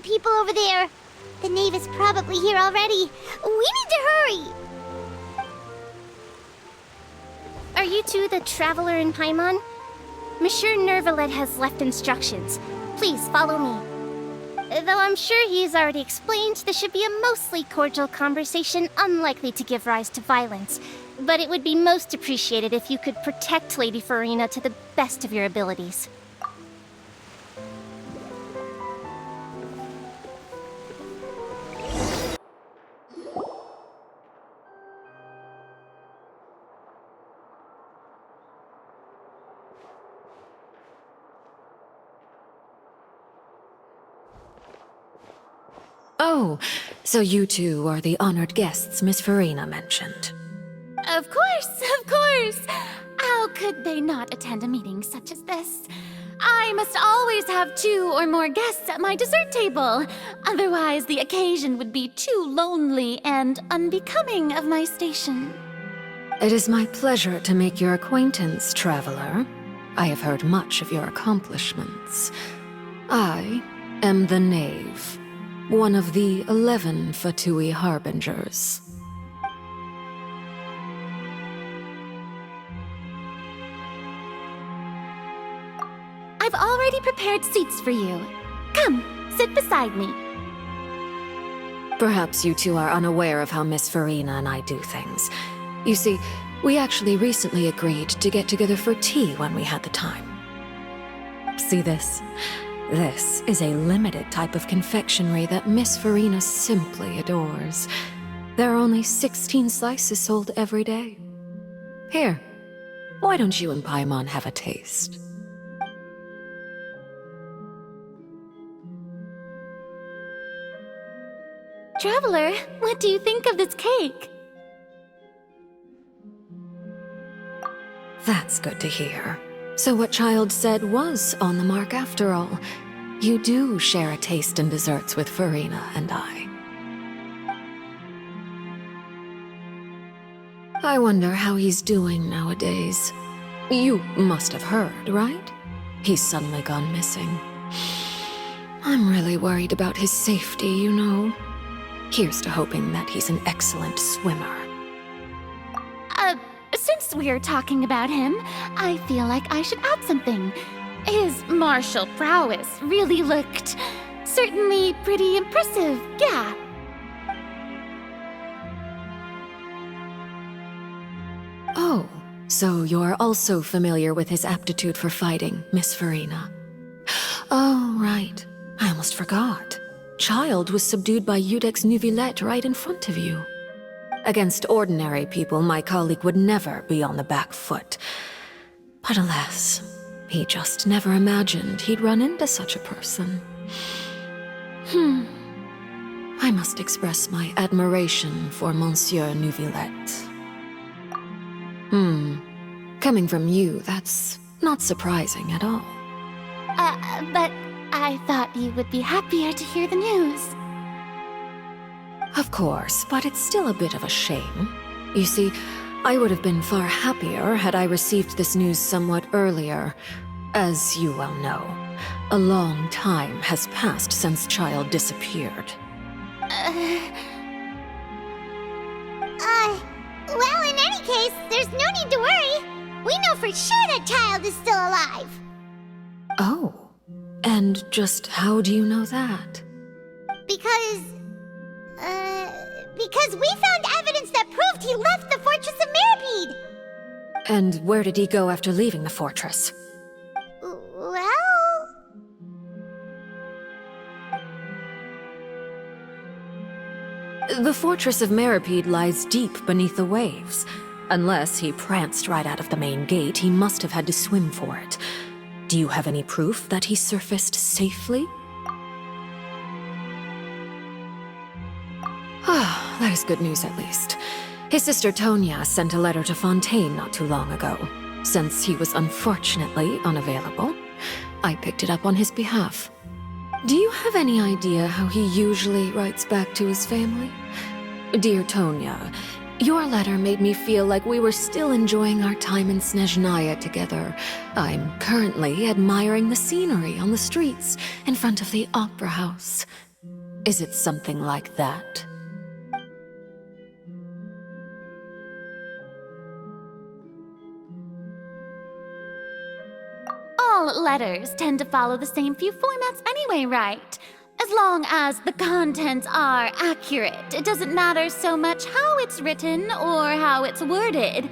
people over there. The knave is probably here already. We need to hurry. Are you two the traveler in Paimon? Monsieur Neuvillette has left instructions. Please follow me. Though I'm sure he's already explained, this should be a mostly cordial conversation, unlikely to give rise to violence. But it would be most appreciated if you could protect Lady Farina to the best of your abilities. Oh, so you two are the honored guests Miss Farina mentioned. Of course, of course! How could they not attend a meeting such as this? I must always have 2 or more guests at my dessert table. Otherwise, the occasion would be too lonely and unbecoming of my station. It is my pleasure to make your acquaintance, traveler. I have heard much of your accomplishments. I am the Knave, one of the 11 Fatui Harbingers. I've already prepared seats for you. Come, sit beside me. Perhaps you two are unaware of how Miss Farina and I do things. You see, we actually recently agreed to get together for tea when we had the time. See this? This is a limited type of confectionery that Miss Farina simply adores. There are only 16 slices sold every day. Here, why don't you and Paimon have a taste? Traveler, what do you think of this cake? That's good to hear. So what Child said was on the mark after all. You do share a taste in desserts with Farina and I. I wonder how he's doing nowadays. You must have heard, right? He's suddenly gone missing. I'm really worried about his safety, you know. Here's to hoping that he's an excellent swimmer. Since we're talking about him, I feel like I should add something. His martial prowess really looked certainly pretty impressive, yeah. Oh, so you're also familiar with his aptitude for fighting, Miss Farina. Oh, right. I almost forgot. Child was subdued by Udex Neuvillette right in front of you. Against ordinary people, my colleague would never be on the back foot. But alas, he just never imagined he'd run into such a person. I must express my admiration for Monsieur Neuvillette. Coming from you, that's not surprising at all. But I thought you would be happier to hear the news. Of course, but it's still a bit of a shame. You see, I would have been far happier had I received this news somewhat earlier. As you well know, a long time has passed since Child disappeared. Well, in any case, there's no need to worry. We know for sure that Child is still alive. Oh, and just how do you know that? Because we found evidence that proved he left the Fortress of Meripede. And where did he go after leaving the fortress? Well... The Fortress of Meripede lies deep beneath the waves. Unless he pranced right out of the main gate, he must have had to swim for it. Do you have any proof that he surfaced safely? Ah, that is good news at least. His sister Tonya sent a letter to Fontaine not too long ago. Since he was unfortunately unavailable, I picked it up on his behalf. Do you have any idea how he usually writes back to his family? Dear Tonya, your letter made me feel like we were still enjoying our time in Snezhnaya together. I'm currently admiring the scenery on the streets in front of the Opera House. Is it something like that? All letters tend to follow the same few formats anyway, right? As long as the contents are accurate, it doesn't matter so much how it's written or how it's worded.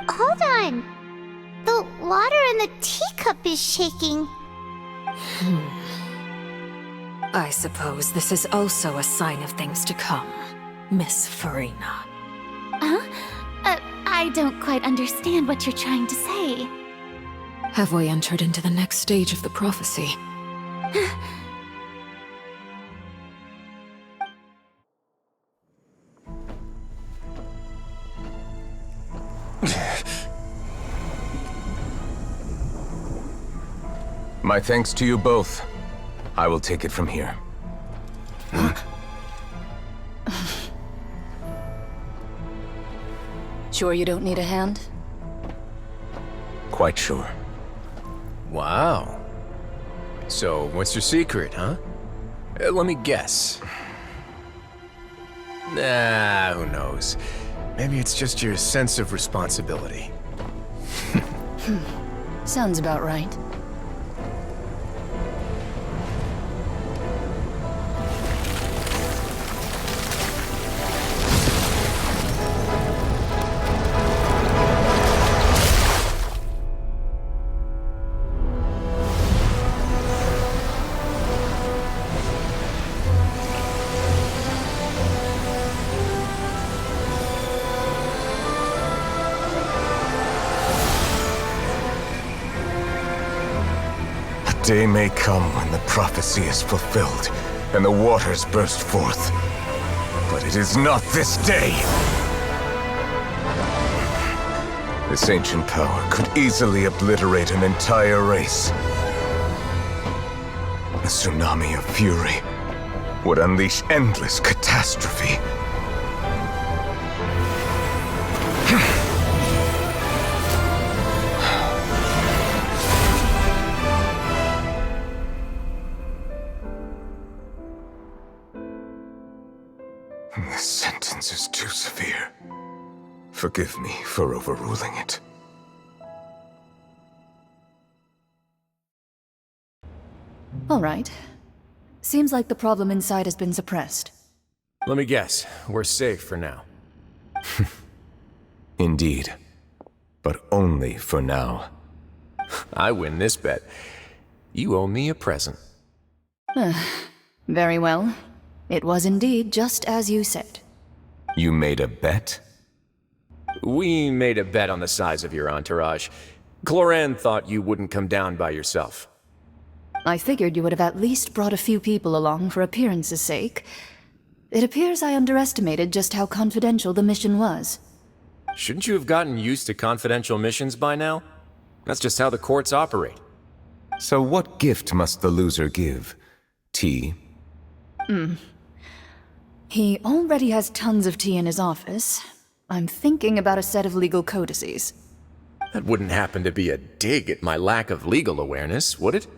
Hold on. The water in the teacup is shaking. I suppose this is also a sign of things to come, Miss Farina. I don't quite understand what you're trying to say. Have we entered into the next stage of the prophecy? My thanks to you both. I will take it from here. Sure you don't need a hand? Quite sure. Wow. So, what's your secret, huh? Let me guess. Nah, who knows? Maybe it's just your sense of responsibility. Sounds about right. Day may come when the prophecy is fulfilled, and the waters burst forth. But it is not this day! This ancient power could easily obliterate an entire race. A tsunami of fury would unleash endless catastrophe. This sentence is too severe. Forgive me for overruling it. All right. Seems like the problem inside has been suppressed. Let me guess, we're safe for now. Indeed. But only for now. I win this bet. You owe me a present. Very well. It was indeed just as you said. You made a bet? We made a bet on the size of your entourage. Cloran thought you wouldn't come down by yourself. I figured you would have at least brought a few people along for appearance's sake. It appears I underestimated just how confidential the mission was. Shouldn't you have gotten used to confidential missions by now? That's just how the courts operate. So what gift must the loser give? Tea? He already has tons of tea in his office. I'm thinking about a set of legal codices. That wouldn't happen to be a dig at my lack of legal awareness, would it?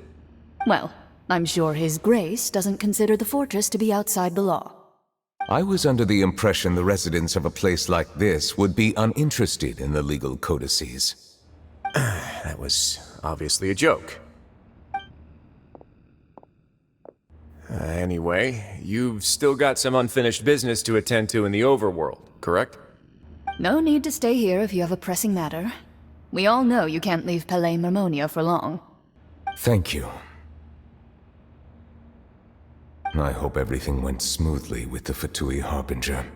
Well, I'm sure His Grace doesn't consider the fortress to be outside the law. I was under the impression the residents of a place like this would be uninterested in the legal codices. That was obviously a joke. Anyway, you've still got some unfinished business to attend to in the overworld, correct? No need to stay here if you have a pressing matter. We all know you can't leave Palais Marmonia for long. Thank you. I hope everything went smoothly with the Fatui Harbinger.